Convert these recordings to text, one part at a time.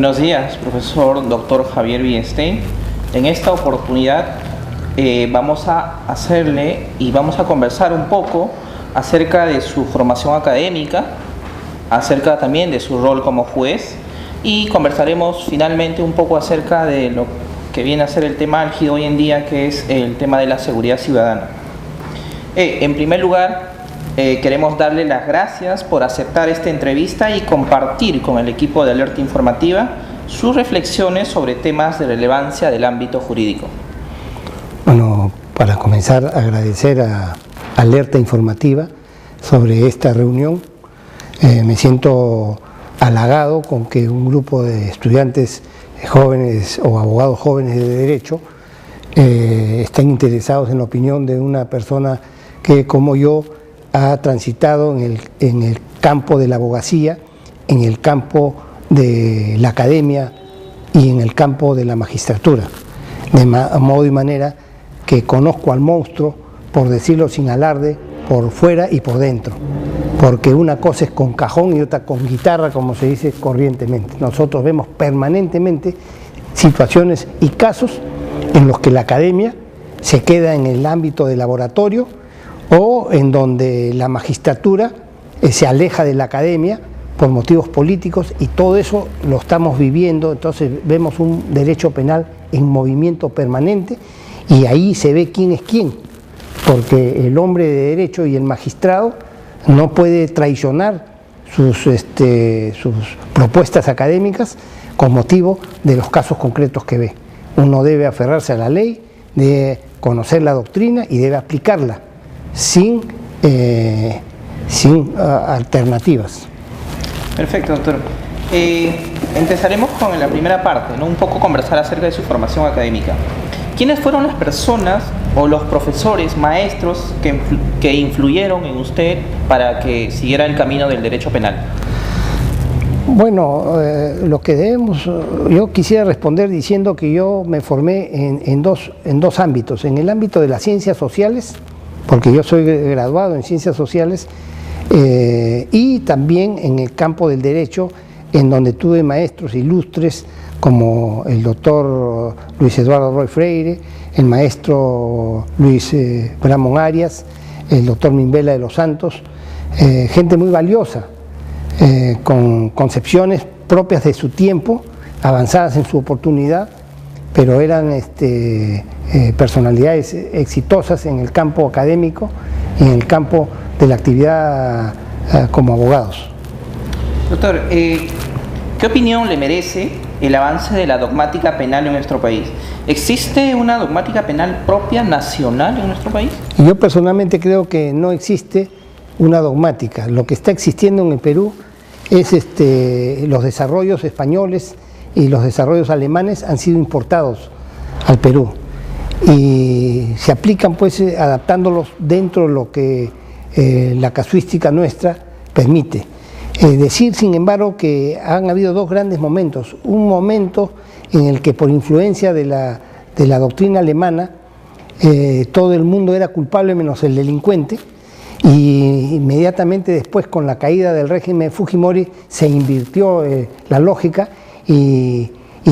Buenos días, profesor Dr. Javier Villestein. En esta oportunidad vamos a hacerle y vamos a conversar un poco acerca de su formación académica, acerca también de su rol como juez, y conversaremos finalmente un poco acerca de lo que viene a ser el tema álgido hoy en día, que es el tema de la seguridad ciudadana. En primer lugar, queremos darle las gracias por aceptar esta entrevista y compartir con el equipo de Alerta Informativa sus reflexiones sobre temas de relevancia del ámbito jurídico. Bueno, para comenzar, agradecer a Alerta Informativa sobre esta reunión. Me siento halagado con que un grupo de estudiantes jóvenes o abogados jóvenes de derecho estén interesados en la opinión de una persona que, como yo, ha transitado en el campo de la abogacía, en el campo de la academia y en el campo de la magistratura, de modo y manera que conozco al monstruo, por decirlo sin alarde, por fuera y por dentro, porque una cosa es con cajón y otra con guitarra, como se dice corrientemente. Nosotros vemos permanentemente situaciones y casos en los que la academia se queda en el ámbito del laboratorio, o en donde la magistratura se aleja de la academia por motivos políticos, y todo eso lo estamos viviendo. Entonces vemos un derecho penal en movimiento permanente, y ahí se ve quién es quién, porque el hombre de derecho y el magistrado no puede traicionar sus propuestas académicas con motivo de los casos concretos que ve. Uno debe aferrarse a la ley, debe conocer la doctrina y debe aplicarla sin alternativas. Perfecto, doctor. Empezaremos con la primera parte, ¿no? Un poco conversar acerca de su formación académica. ¿Quiénes fueron las personas o los profesores, maestros que influyeron en usted para que siguiera el camino del derecho penal? Bueno, lo que debemos, yo quisiera responder diciendo que yo me formé en dos ámbitos: en el ámbito de las ciencias sociales, porque yo soy graduado en ciencias sociales, y también en el campo del derecho, en donde tuve maestros ilustres como el doctor Luis Eduardo Roy Freire, el maestro Luis Bramón Arias, el doctor Mimbela de los Santos, gente muy valiosa, con concepciones propias de su tiempo, avanzadas en su oportunidad, pero eran personalidades exitosas en el campo académico y en el campo de la actividad como abogados. Doctor, ¿qué opinión le merece el avance de la dogmática penal en nuestro país? ¿Existe una dogmática penal propia, nacional, en nuestro país? Yo personalmente creo que no existe una dogmática. Lo que está existiendo en el Perú es los desarrollos españoles y los desarrollos alemanes han sido importados al Perú y se aplican, pues, adaptándolos dentro de lo que la casuística nuestra permite. Decir, sin embargo, que han habido dos grandes momentos: un momento en el que, por influencia de la doctrina alemana, todo el mundo era culpable menos el delincuente, y inmediatamente después, con la caída del régimen de Fujimori, se invirtió la lógica y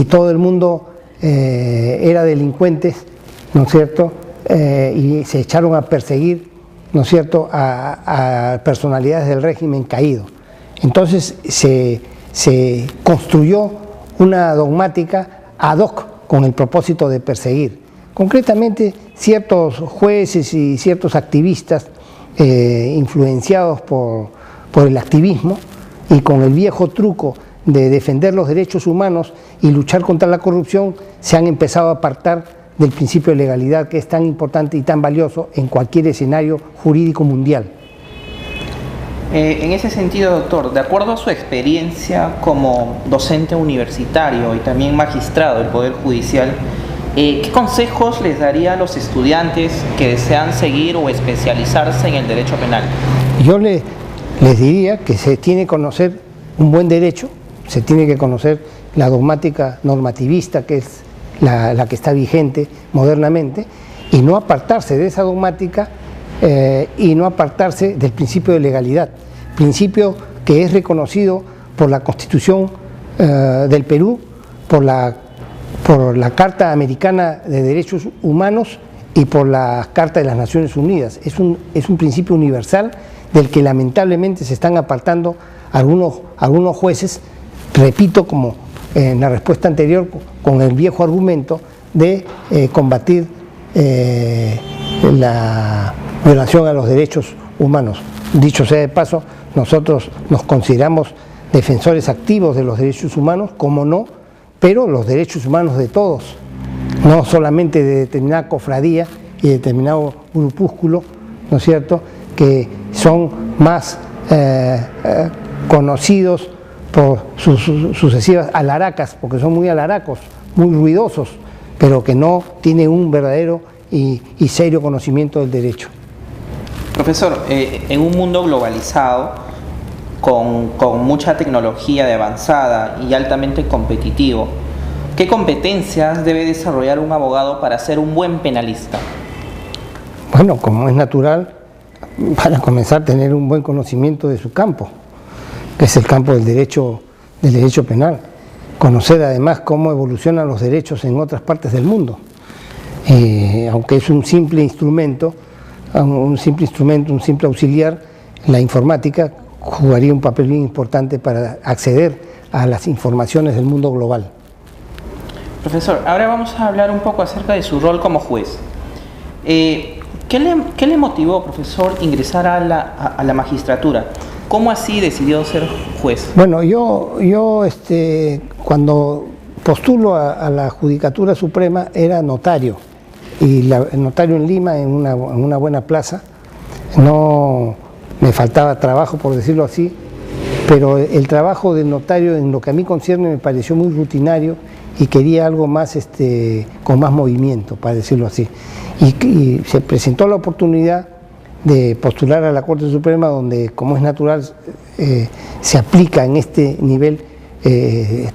todo el mundo era delincuente, ¿no es cierto? Y se echaron a perseguir, ¿no es cierto?, a personalidades del régimen caído. Entonces se construyó una dogmática ad hoc con el propósito de perseguir. Concretamente, ciertos jueces y ciertos activistas influenciados por el activismo y con el viejo truco de defender los derechos humanos y luchar contra la corrupción, se han empezado a apartar del principio de legalidad, que es tan importante y tan valioso en cualquier escenario jurídico mundial. En ese sentido, doctor, de acuerdo a su experiencia como docente universitario y también magistrado del Poder Judicial, ¿qué consejos les daría a los estudiantes que desean seguir o especializarse en el derecho penal? Yo les diría que se tiene que conocer un buen derecho, se tiene que conocer la dogmática normativista, que es la que está vigente modernamente, y no apartarse de esa dogmática y no apartarse del principio de legalidad, principio que es reconocido por la Constitución del Perú por la Carta Americana de Derechos Humanos y por la Carta de las Naciones Unidas. Es un principio universal del que lamentablemente se están apartando algunos jueces, repito, como en la respuesta anterior, con el viejo argumento de combatir la violación a los derechos humanos. Dicho sea de paso, nosotros nos consideramos defensores activos de los derechos humanos, como no, pero los derechos humanos de todos, no solamente de determinada cofradía y determinado grupúsculo, ¿no es cierto?, que son más conocidos por sus sucesivas alaracas, porque son muy alaracos, muy ruidosos, pero que no tienen un verdadero y serio conocimiento del derecho. Profesor, en un mundo globalizado, con mucha tecnología de avanzada y altamente competitivo, ¿qué competencias debe desarrollar un abogado para ser un buen penalista? Bueno, como es natural, para comenzar, tener un buen conocimiento de su campo, que es el campo del derecho penal. Conocer además cómo evolucionan los derechos en otras partes del mundo. Aunque es un simple instrumento, un simple auxiliar, la informática jugaría un papel bien importante para acceder a las informaciones del mundo global. Profesor, ahora vamos a hablar un poco acerca de su rol como juez. ¿Qué le motivó, profesor, ingresar a la magistratura? ¿Cómo así decidió ser juez? Bueno, yo cuando postulo a la Judicatura Suprema era notario, y el notario en Lima, en una buena plaza. No me faltaba trabajo, por decirlo así, pero el trabajo del notario, en lo que a mí concierne, me pareció muy rutinario y quería algo más con más movimiento, para decirlo así. Y se presentó la oportunidad de postular a la Corte Suprema, donde, como es natural, se aplica en este nivel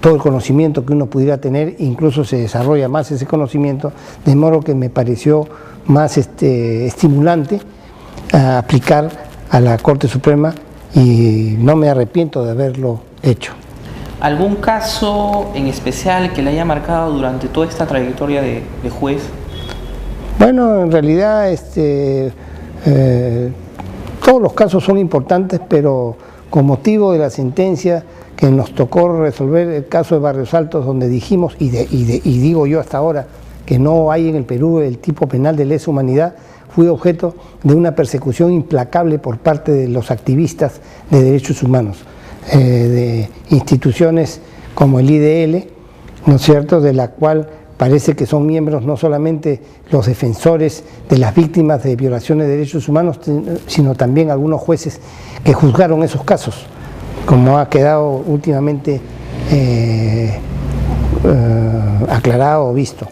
todo el conocimiento que uno pudiera tener, incluso se desarrolla más ese conocimiento, de modo que me pareció más estimulante aplicar a la Corte Suprema, y no me arrepiento de haberlo hecho. ¿Algún caso en especial que le haya marcado durante toda esta trayectoria de juez? Bueno, en realidad todos los casos son importantes, pero con motivo de la sentencia que nos tocó resolver, el caso de Barrios Altos, donde dijimos, y digo yo hasta ahora, que no hay en el Perú el tipo penal de lesa humanidad, fui objeto de una persecución implacable por parte de los activistas de derechos humanos, de instituciones como el IDL, ¿no es cierto?, de la cual parece que son miembros no solamente los defensores de las víctimas de violaciones de derechos humanos, sino también algunos jueces que juzgaron esos casos, como ha quedado últimamente aclarado o visto.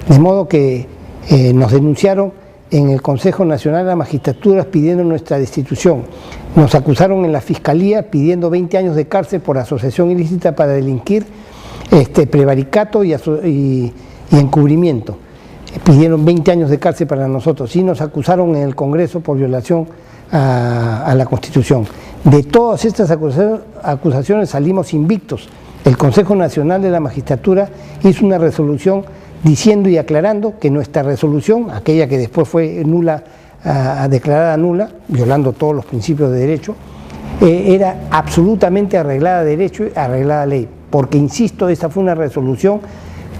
De modo que nos denunciaron en el Consejo Nacional de la Magistratura pidiendo nuestra destitución. Nos acusaron en la Fiscalía pidiendo 20 años de cárcel por asociación ilícita para delinquir, prevaricato y encubrimiento. Pidieron 20 años de cárcel para nosotros, y nos acusaron en el Congreso por violación a la Constitución. De todas estas acusaciones salimos invictos. El Consejo Nacional de la Magistratura hizo una resolución diciendo y aclarando que nuestra resolución, aquella que después fue nula, declarada nula, violando todos los principios de derecho, era absolutamente arreglada a derecho y arreglada a ley, porque, insisto, esta fue una resolución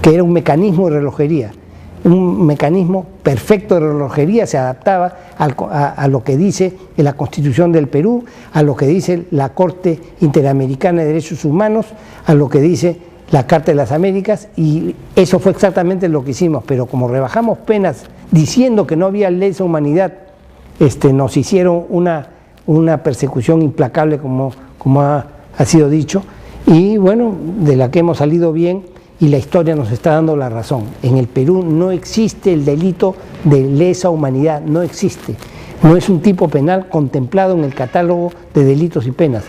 que era un mecanismo de relojería, un mecanismo perfecto de relojería, se adaptaba a lo que dice la Constitución del Perú, a lo que dice la Corte Interamericana de Derechos Humanos, a lo que dice la Carta de las Américas, y eso fue exactamente lo que hicimos. Pero como rebajamos penas diciendo que no había lesa humanidad, nos hicieron una persecución implacable, como ha sido dicho, y bueno, de la que hemos salido bien, y la historia nos está dando la razón. En el Perú no existe el delito de lesa humanidad, no existe. No es un tipo penal contemplado en el catálogo de delitos y penas.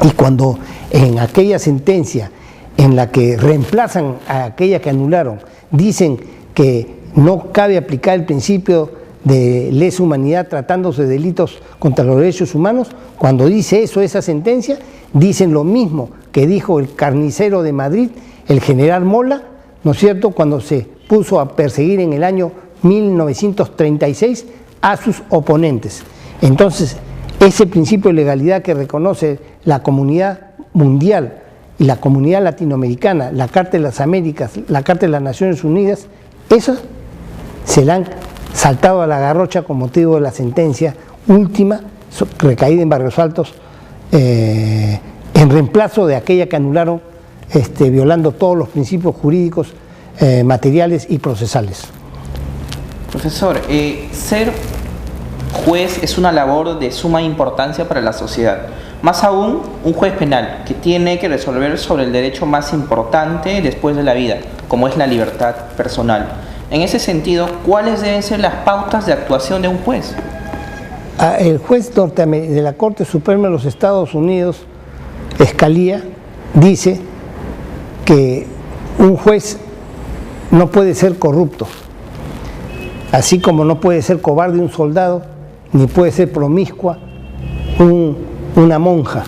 Y cuando en aquella sentencia en la que reemplazan a aquella que anularon, dicen que no cabe aplicar el principio de lesa humanidad tratándose de delitos contra los derechos humanos, cuando dice eso, esa sentencia, dicen lo mismo que dijo el carnicero de Madrid, el general Mola, ¿no es cierto?, cuando se puso a perseguir en el año 1936 a sus oponentes. Entonces, ese principio de legalidad que reconoce la comunidad mundial y la comunidad latinoamericana, la Carta de las Américas, la Carta de las Naciones Unidas, esas se la han saltado a la garrocha con motivo de la sentencia última recaída en Barrios Altos, en reemplazo de aquella que anularon violando todos los principios jurídicos materiales y procesales. Profesor, ser juez es una labor de suma importancia para la sociedad. Más aún, un juez penal que tiene que resolver sobre el derecho más importante después de la vida, como es la libertad personal. En ese sentido, ¿cuáles deben ser las pautas de actuación de un juez? El juez de la Corte Suprema de los Estados Unidos, Scalia, dice que un juez no puede ser corrupto, así como no puede ser cobarde un soldado, ni puede ser promiscua una monja.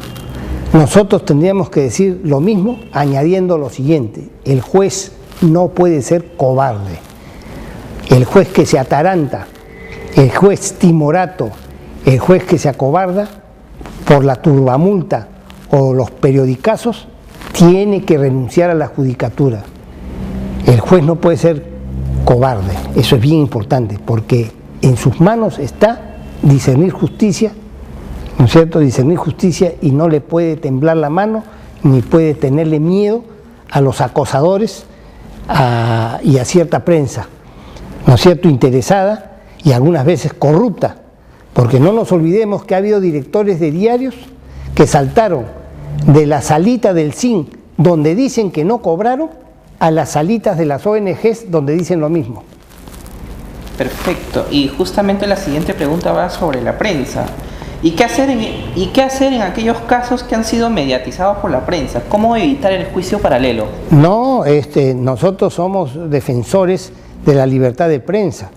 Nosotros tendríamos que decir lo mismo añadiendo lo siguiente: el juez no puede ser cobarde. El juez que se ataranta, el juez timorato, el juez que se acobarda por la turbamulta o los periodicazos, tiene que renunciar a la judicatura. El juez no puede ser cobarde, eso es bien importante, porque en sus manos está discernir justicia, ¿no es cierto?, discernir justicia, y no le puede temblar la mano, ni puede tenerle miedo a los acosadores y a cierta prensa, ¿no es cierto?, interesada y algunas veces corrupta, porque no nos olvidemos que ha habido directores de diarios que saltaron de la salita del CIN, donde dicen que no cobraron, a las salitas de las ONGs, donde dicen lo mismo. Perfecto. Y justamente la siguiente pregunta va sobre la prensa. ¿Y qué hacer en aquellos casos que han sido mediatizados por la prensa? ¿Cómo evitar el juicio paralelo? No, nosotros somos defensores de la libertad de prensa,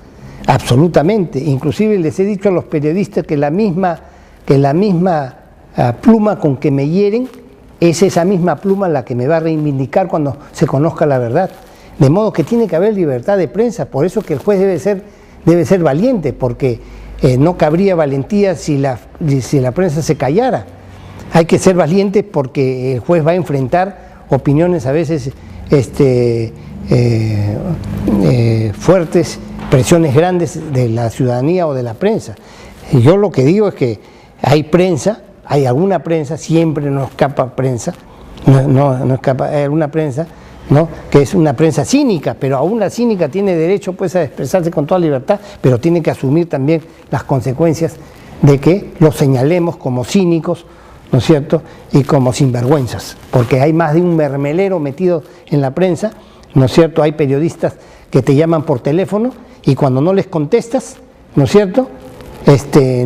absolutamente. Inclusive les he dicho a los periodistas que la misma pluma con que me hieren es esa misma pluma la que me va a reivindicar cuando se conozca la verdad. De modo que tiene que haber libertad de prensa, por eso que el juez debe ser valiente, porque no cabría valentía si la prensa se callara. Hay que ser valiente porque el juez va a enfrentar opiniones a veces fuertes, presiones grandes de la ciudadanía o de la prensa. Y yo lo que digo es que hay prensa, hay alguna prensa, siempre no escapa prensa, no escapa, hay alguna prensa, ¿no?, que es una prensa cínica, pero aún la cínica tiene derecho pues a expresarse con toda libertad, pero tiene que asumir también las consecuencias de que los señalemos como cínicos, ¿no es cierto?, y como sinvergüenzas, porque hay más de un mermelero metido en la prensa, ¿no es cierto?, hay periodistas que te llaman por teléfono y cuando no les contestas, ¿no es cierto?,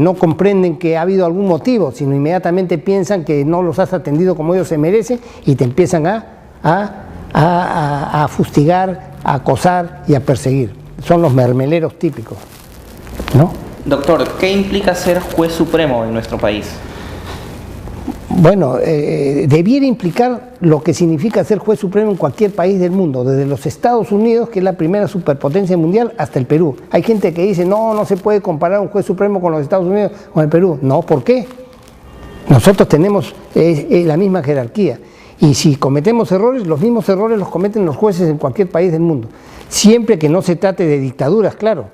no comprenden que ha habido algún motivo, sino inmediatamente piensan que no los has atendido como ellos se merecen y te empiezan a fustigar, a acosar y a perseguir. Son los mermeleros típicos, ¿no? Doctor, ¿qué implica ser juez supremo en nuestro país? Bueno, debiera implicar lo que significa ser juez supremo en cualquier país del mundo, desde los Estados Unidos, que es la primera superpotencia mundial, hasta el Perú. Hay gente que dice, no se puede comparar un juez supremo con los Estados Unidos, con el Perú. No, ¿por qué? Nosotros tenemos la misma jerarquía. Y si cometemos errores, los mismos errores los cometen los jueces en cualquier país del mundo. Siempre que no se trate de dictaduras, claro.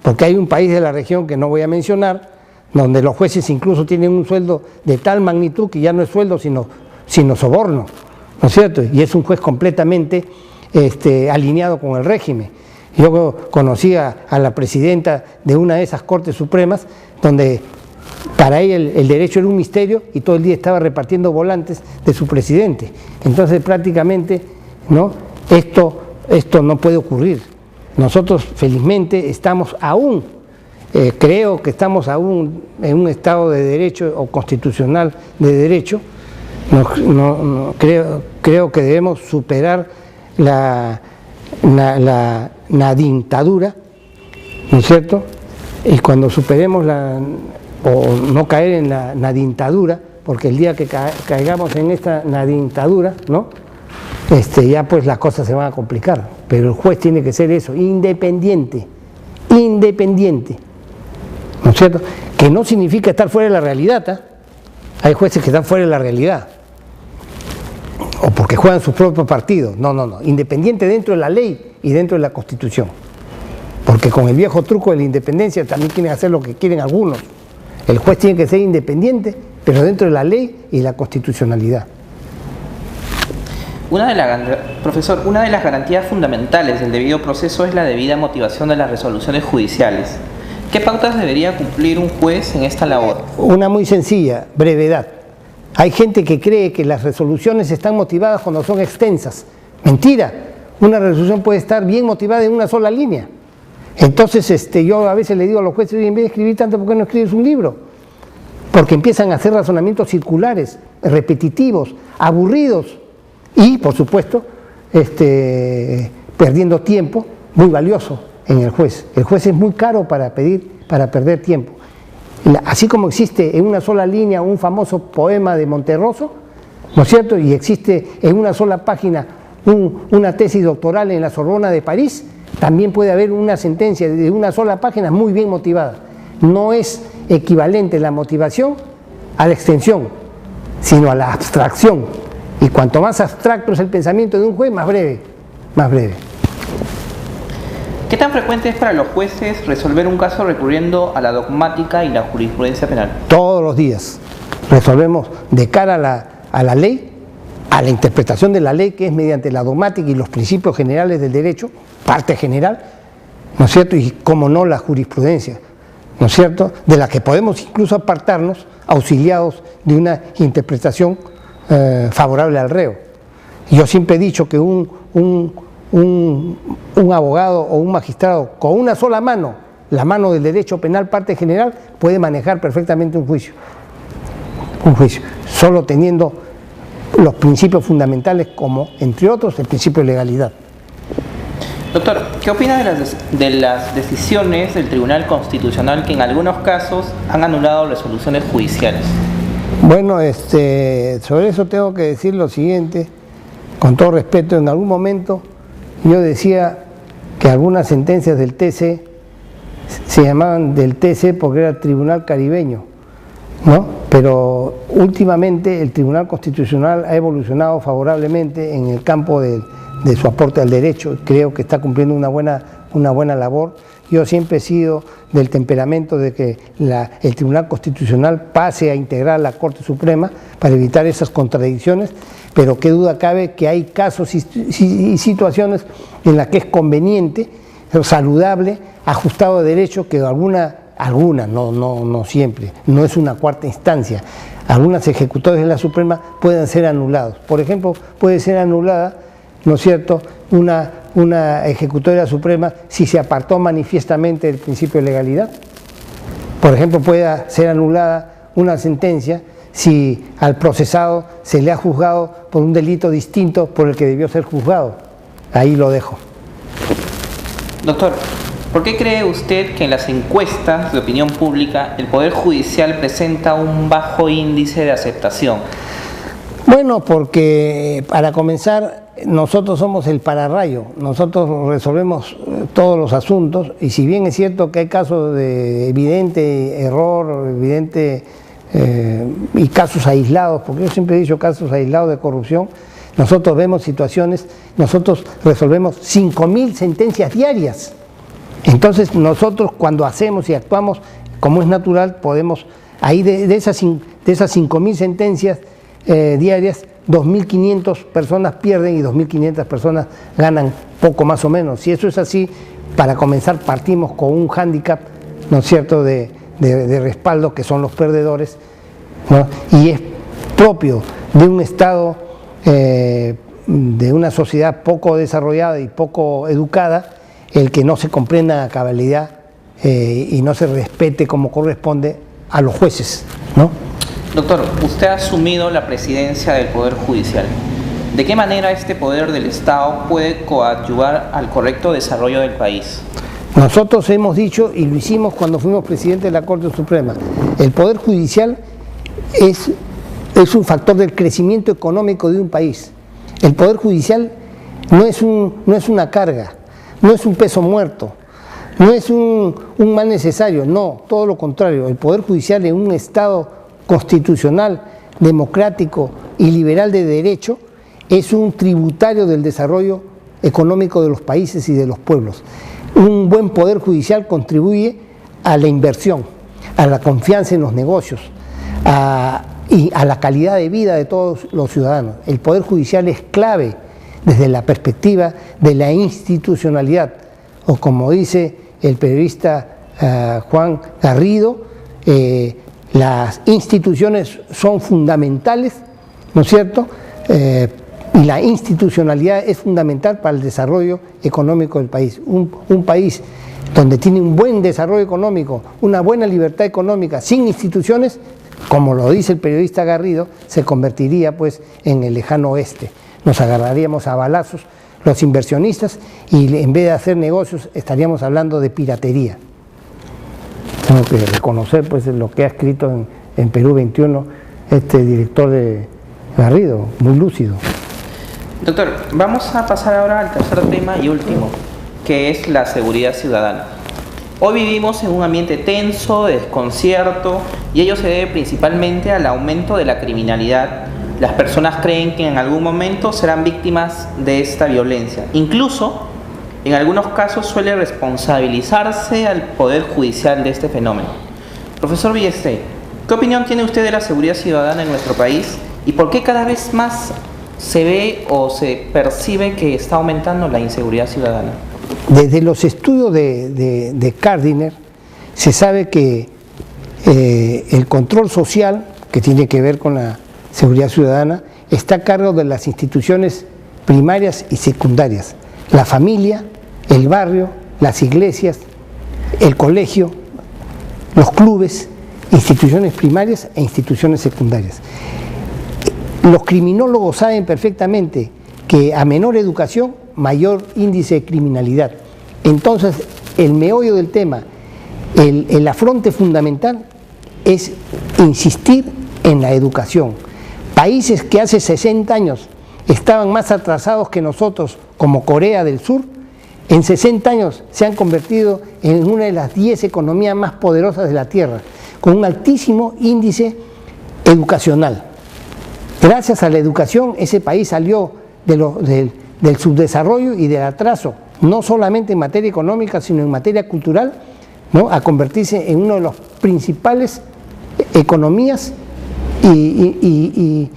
Porque hay un país de la región que no voy a mencionar, donde los jueces incluso tienen un sueldo de tal magnitud que ya no es sueldo, sino soborno, ¿no es cierto? Y es un juez completamente alineado con el régimen. Yo conocí a la presidenta de una de esas Cortes Supremas, donde para ella el derecho era un misterio y todo el día estaba repartiendo volantes de su presidente. Entonces prácticamente, ¿no?, esto no puede ocurrir. Nosotros felizmente estamos aún, creo que estamos aún en un estado de derecho o constitucional de derecho. Creo que debemos superar la dictadura, ¿no es cierto?, y cuando superemos o no caer en la dictadura, porque el día que caigamos en esta dictadura, ¿no? Ya pues las cosas se van a complicar, pero el juez tiene que ser eso, independiente, ¿no es cierto? Que no significa estar fuera de la realidad, ¿eh? Hay jueces que están fuera de la realidad, o porque juegan sus propios partidos, no, independiente dentro de la ley y dentro de la Constitución, porque con el viejo truco de la independencia también quieren hacer lo que quieren algunos. El juez tiene que ser independiente, pero dentro de la ley y la constitucionalidad. Profesor, una de las garantías fundamentales del debido proceso es la debida motivación de las resoluciones judiciales. ¿Qué pautas debería cumplir un juez en esta labor? Una muy sencilla, brevedad. Hay gente que cree que las resoluciones están motivadas cuando son extensas. Mentira, una resolución puede estar bien motivada en una sola línea. Entonces yo a veces le digo a los jueces, en vez de escribir tanto, ¿por qué no escribes un libro? Porque empiezan a hacer razonamientos circulares, repetitivos, aburridos y, por supuesto, perdiendo tiempo muy valioso en el juez. El juez es muy caro para perder tiempo. Así como existe en una sola línea un famoso poema de Monterroso, ¿no es cierto? Y existe en una sola página una tesis doctoral en la Sorbona de París, también puede haber una sentencia de una sola página muy bien motivada. No es equivalente la motivación a la extensión, sino a la abstracción. Y cuanto más abstracto es el pensamiento de un juez, más breve. ¿Qué tan frecuente es para los jueces resolver un caso recurriendo a la dogmática y la jurisprudencia penal? Todos los días resolvemos de cara a la ley, a la interpretación de la ley, que es mediante la dogmática y los principios generales del derecho, parte general, ¿no es cierto? Y cómo no la jurisprudencia, ¿no es cierto?, de la que podemos incluso apartarnos auxiliados de una interpretación favorable al reo. Yo siempre he dicho que un abogado o un magistrado con una sola mano, la mano del derecho penal parte general, puede manejar perfectamente un juicio, solo teniendo los principios fundamentales como, entre otros, el principio de legalidad. Doctor, ¿qué opina de las decisiones del Tribunal Constitucional que en algunos casos han anulado resoluciones judiciales? Bueno, sobre eso tengo que decir lo siguiente, con todo respeto. En algún momento yo decía que algunas sentencias del TC se llamaban del TC porque era el Tribunal Caribeño, ¿no? Pero últimamente el Tribunal Constitucional ha evolucionado favorablemente en el campo de su aporte al derecho. Creo que está cumpliendo una buena labor. Yo siempre he sido del temperamento de que el Tribunal Constitucional pase a integrar la Corte Suprema para evitar esas contradicciones, pero qué duda cabe que hay casos y situaciones en las que es conveniente, saludable, ajustado a derecho, que alguna, no siempre, no es una cuarta instancia. Algunas ejecutores de la Suprema pueden ser anulados. Por ejemplo, puede ser anulada, ¿no es cierto?, una ejecutoria suprema si se apartó manifiestamente del principio de legalidad. Por ejemplo, puede ser anulada una sentencia si al procesado se le ha juzgado por un delito distinto por el que debió ser juzgado. Ahí lo dejo. Doctor, ¿por qué cree usted que en las encuestas de opinión pública el Poder Judicial presenta un bajo índice de aceptación? Bueno, porque para comenzar, nosotros somos el pararrayo, nosotros resolvemos todos los asuntos, y si bien es cierto que hay casos de evidente error, y casos aislados, porque yo siempre he dicho casos aislados de corrupción, nosotros vemos situaciones, nosotros resolvemos 5.000 sentencias diarias. Entonces nosotros cuando hacemos y actuamos como es natural, podemos, ahí de esas 5.000 sentencias diarias, 2.500 personas pierden y 2.500 personas ganan poco más o menos. Si eso es así, para comenzar partimos con un hándicap, ¿no es cierto?, de respaldo, que son los perdedores, ¿no? Y es propio de un Estado, de una sociedad poco desarrollada y poco educada, el que no se comprenda a cabalidad y no se respete como corresponde a los jueces, ¿no? Doctor, usted ha asumido la presidencia del Poder Judicial. ¿De qué manera este poder del Estado puede coadyuvar al correcto desarrollo del país? Nosotros hemos dicho, y lo hicimos cuando fuimos presidente de la Corte Suprema, el Poder Judicial es un factor del crecimiento económico de un país. El Poder Judicial no es una carga, no es un peso muerto, no es un mal necesario, no, todo lo contrario. El Poder Judicial en un Estado constitucional, democrático y liberal de derecho es un tributario del desarrollo económico de los países y de los pueblos. Un buen Poder Judicial contribuye a la inversión, a la confianza en los negocios, y a la calidad de vida de todos los ciudadanos. El Poder Judicial es clave desde la perspectiva de la institucionalidad, o como dice el periodista Juan Garrido, las instituciones son fundamentales, ¿no es cierto?, y la institucionalidad es fundamental para el desarrollo económico del país. Un país donde tiene un buen desarrollo económico, una buena libertad económica, sin instituciones, como lo dice el periodista Garrido, se convertiría pues en el lejano oeste. Nos agarraríamos a balazos los inversionistas y en vez de hacer negocios estaríamos hablando de piratería. Tengo que reconocer pues lo que ha escrito en Perú 21 este director de Garrido, muy lúcido. Doctor, vamos a pasar ahora al tercer tema y último, que es la seguridad ciudadana. Hoy vivimos en un ambiente tenso, de desconcierto, y ello se debe principalmente al aumento de la criminalidad. Las personas creen que en algún momento serán víctimas de esta violencia. Incluso, en algunos casos suele responsabilizarse al Poder Judicial de este fenómeno. Profesor Villestein, ¿qué opinión tiene usted de la seguridad ciudadana en nuestro país y por qué cada vez más se ve o se percibe que está aumentando la inseguridad ciudadana? Desde los estudios de Gardiner se sabe que el control social, que tiene que ver con la seguridad ciudadana, está a cargo de las instituciones primarias y secundarias: la familia, el barrio, las iglesias, el colegio, los clubes, instituciones primarias e instituciones secundarias. Los criminólogos saben perfectamente que a menor educación, mayor índice de criminalidad. Entonces, el meollo del tema, el afronte fundamental es insistir en la educación. Países que hace 60 años estaban más atrasados que nosotros, como Corea del Sur, en 60 años se han convertido en una de las 10 economías más poderosas de la Tierra, con un altísimo índice educacional. Gracias a la educación, ese país salió del subdesarrollo y del atraso, no solamente en materia económica, sino en materia cultural, ¿no?, a convertirse en una de las principales economías y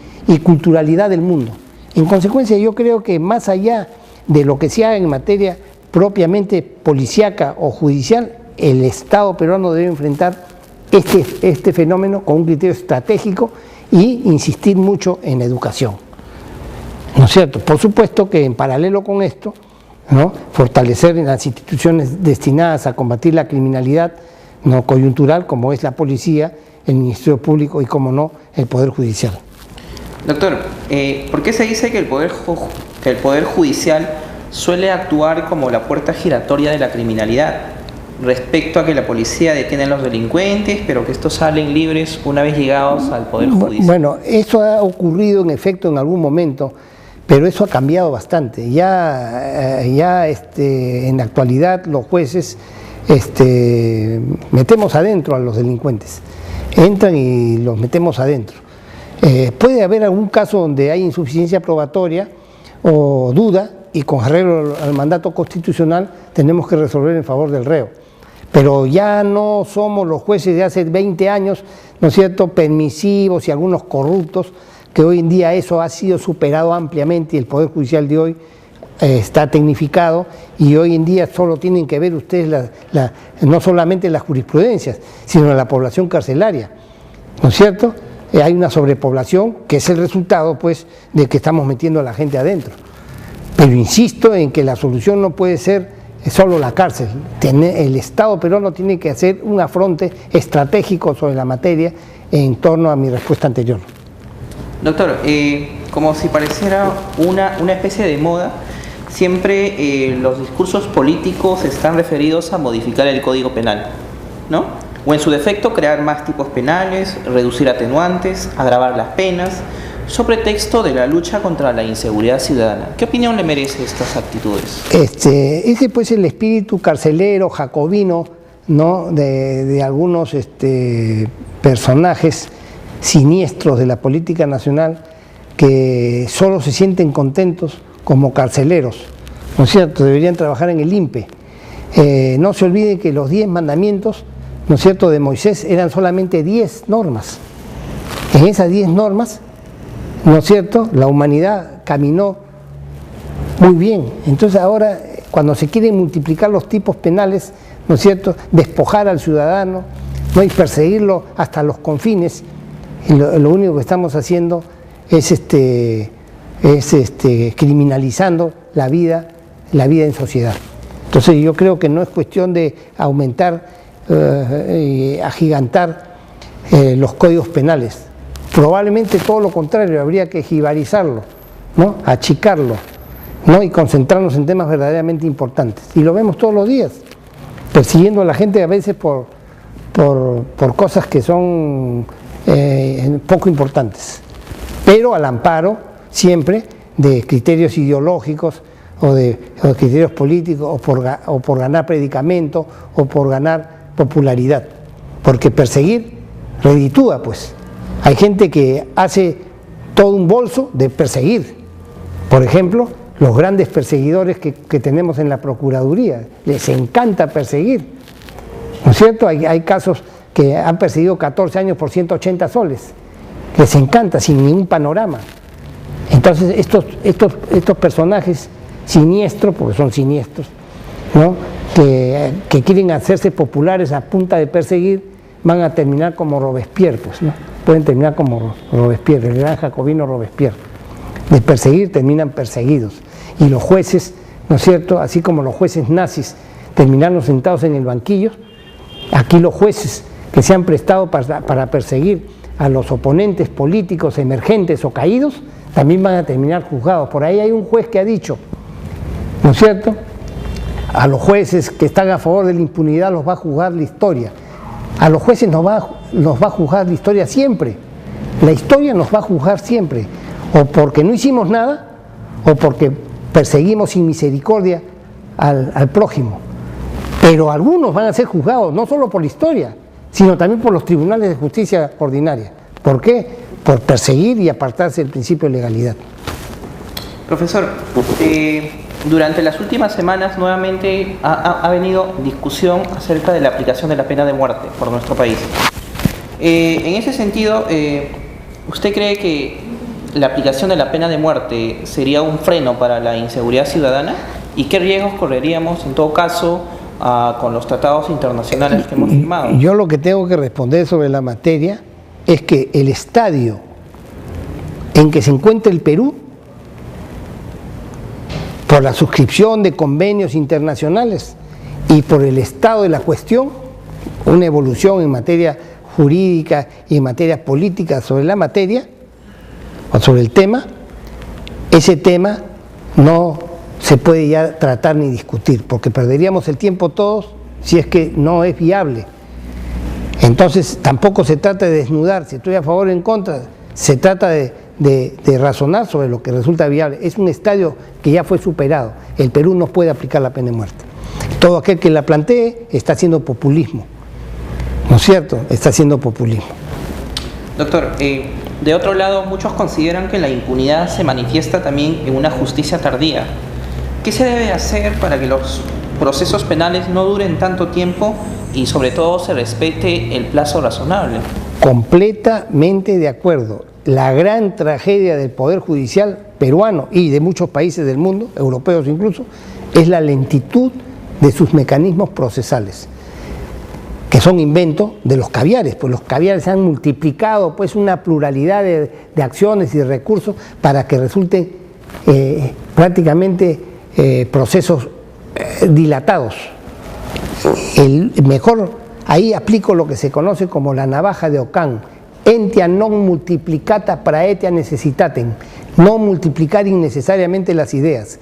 culturalidad del mundo. En consecuencia, yo creo que más allá de lo que se haga en materia propiamente policíaca o judicial, el Estado peruano debe enfrentar este fenómeno con un criterio estratégico y insistir mucho en educación, ¿no es cierto? Por supuesto que en paralelo con esto, ¿no?, fortalecer las instituciones destinadas a combatir la criminalidad no coyuntural, como es la policía, el Ministerio Público y, como no, el Poder Judicial. Doctor, ¿por qué se dice que el Poder Judicial suele actuar como la puerta giratoria de la criminalidad, respecto a que la policía detiene a los delincuentes, pero que estos salen libres una vez llegados al Poder Judicial? Bueno, eso ha ocurrido en efecto en algún momento, pero eso ha cambiado bastante. Ya en la actualidad los jueces metemos adentro a los delincuentes, entran y los metemos adentro. Puede haber algún caso donde hay insuficiencia probatoria o duda, y con arreglo al mandato constitucional tenemos que resolver en favor del reo. Pero ya no somos los jueces de hace 20 años, ¿no es cierto?, permisivos y algunos corruptos, que hoy en día eso ha sido superado ampliamente y el Poder Judicial de hoy está tecnificado, y hoy en día solo tienen que ver ustedes no solamente las jurisprudencias, sino la población carcelaria, ¿no es cierto? Hay una sobrepoblación que es el resultado pues de que estamos metiendo a la gente adentro. Pero insisto en que la solución no puede ser solo la cárcel. El Estado peruano tiene que hacer un afronte estratégico sobre la materia en torno a mi respuesta anterior. Doctor, como si pareciera una especie de moda, siempre los discursos políticos están referidos a modificar el Código Penal, ¿no? O en su defecto crear más tipos penales, reducir atenuantes, agravar las penas, sobre texto de la lucha contra la inseguridad ciudadana. ¿Qué opinión le merece estas actitudes? Ese pues el espíritu carcelero, jacobino, ¿no? de algunos personajes siniestros de la política nacional que solo se sienten contentos como carceleros, ¿no es cierto? Deberían trabajar en el INPE. No se olvide que los 10 mandamientos, ¿no es cierto?, de Moisés eran solamente 10 normas. En esas 10 normas, ¿no es cierto?, la humanidad caminó muy bien. Entonces ahora, cuando se quieren multiplicar los tipos penales, ¿no es cierto?, despojar al ciudadano, ¿no?, y perseguirlo hasta los confines, y lo único que estamos haciendo es criminalizando la vida en sociedad. Entonces yo creo que no es cuestión de aumentar y agigantar los códigos penales. Probablemente todo lo contrario, habría que jibarizarlo, ¿no?, achicarlo, ¿no?, y concentrarnos en temas verdaderamente importantes. Y lo vemos todos los días, persiguiendo a la gente a veces por cosas que son poco importantes, pero al amparo siempre de criterios ideológicos o de criterios políticos o por ganar predicamento o por ganar popularidad, porque perseguir reditúa, pues. Hay gente que hace todo un bolso de perseguir. Por ejemplo, los grandes perseguidores que tenemos en la Procuraduría, les encanta perseguir, ¿no es cierto? Hay casos que han perseguido 14 años por 180 soles, les encanta, sin ningún panorama. Entonces estos personajes siniestros, porque son siniestros, ¿no?, que quieren hacerse populares a punta de perseguir, van a terminar como Robespierre, pues, ¿no? Pueden terminar como Robespierre, el gran jacobino Robespierre. De perseguir terminan perseguidos. Y los jueces, ¿no es cierto?, así como los jueces nazis terminaron sentados en el banquillo, aquí los jueces que se han prestado para perseguir a los oponentes políticos emergentes o caídos, también van a terminar juzgados. Por ahí hay un juez que ha dicho, ¿no es cierto?, a los jueces que están a favor de la impunidad los va a juzgar la historia. A los jueces nos va a juzgar la historia siempre. La historia nos va a juzgar siempre, o porque no hicimos nada, o porque perseguimos sin misericordia al prójimo. Pero algunos van a ser juzgados no solo por la historia, sino también por los tribunales de justicia ordinaria. ¿Por qué? Por perseguir y apartarse del principio de legalidad. Profesor, durante las últimas semanas nuevamente ha venido discusión acerca de la aplicación de la pena de muerte por nuestro país. En ese sentido, ¿usted cree que la aplicación de la pena de muerte sería un freno para la inseguridad ciudadana? ¿Y qué riesgos correríamos en todo caso con los tratados internacionales que hemos firmado? Yo lo que tengo que responder sobre la materia es que el estadio en que se encuentra el Perú, por la suscripción de convenios internacionales y por el estado de la cuestión, una evolución en materia jurídica y en materia política sobre la materia o sobre el tema, ese tema no se puede ya tratar ni discutir, porque perderíamos el tiempo todos si es que no es viable. Entonces tampoco se trata de desnudar si estoy a favor o en contra, se trata de razonar sobre lo que resulta viable. Es un estadio que ya fue superado. El Perú no puede aplicar la pena de muerte. Todo aquel que la plantee está haciendo populismo, ¿no es cierto? Está haciendo populismo. Doctor, de otro lado, muchos consideran que la impunidad se manifiesta también en una justicia tardía. ¿Qué se debe hacer para que los procesos penales no duren tanto tiempo y sobre todo se respete el plazo razonable? Completamente de acuerdo. La gran tragedia del Poder Judicial peruano y de muchos países del mundo, europeos incluso, es la lentitud de sus mecanismos procesales, que son invento de los caviares, pues los caviares han multiplicado pues una pluralidad de acciones y de recursos para que resulten prácticamente procesos dilatados. Ahí aplico lo que se conoce como la navaja de Ockham, entia non multiplicata praetia necessitatem, no multiplicar innecesariamente las ideas.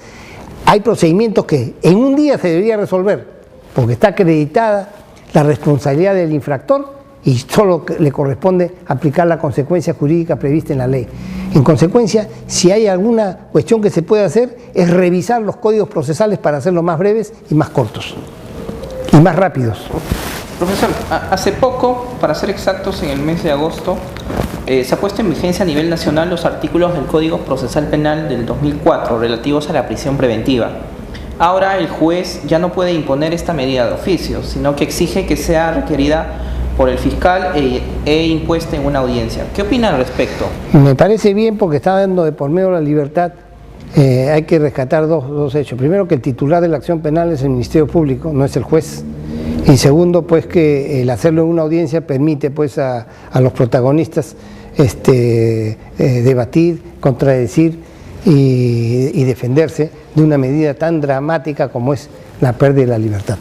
hay procedimientos que en un día se debería resolver, porque está acreditada la responsabilidad del infractor y solo le corresponde aplicar la consecuencia jurídica prevista en la ley. En consecuencia, si hay alguna cuestión que se puede hacer, es revisar los códigos procesales para hacerlos más breves y más cortos, y más rápidos. Profesor, hace poco, para ser exactos, en el mes de agosto, se ha puesto en vigencia a nivel nacional los artículos del Código Procesal Penal del 2004 relativos a la prisión preventiva. Ahora el juez ya no puede imponer esta medida de oficio, sino que exige que sea requerida por el fiscal e impuesta en una audiencia. ¿Qué opina al respecto? Me parece bien porque está dando de por medio la libertad. Hay que rescatar dos hechos. Primero, que el titular de la acción penal es el Ministerio Público, no es el juez. Y segundo, pues que el hacerlo en una audiencia permite pues a los protagonistas debatir, contradecir y defenderse de una medida tan dramática como es la pérdida de la libertad.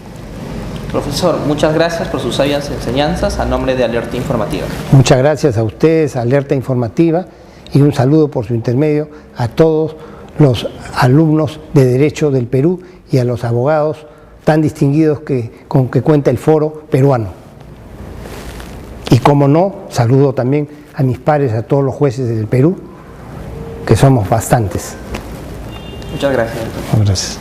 Profesor, muchas gracias por sus sabias enseñanzas a nombre de Alerta Informativa. Muchas gracias a ustedes, Alerta Informativa, y un saludo por su intermedio a todos los alumnos de Derecho del Perú y a los abogados tan distinguidos con que cuenta el foro peruano. Y como no, saludo también a mis pares, a todos los jueces del Perú, que somos bastantes. Muchas gracias. Gracias.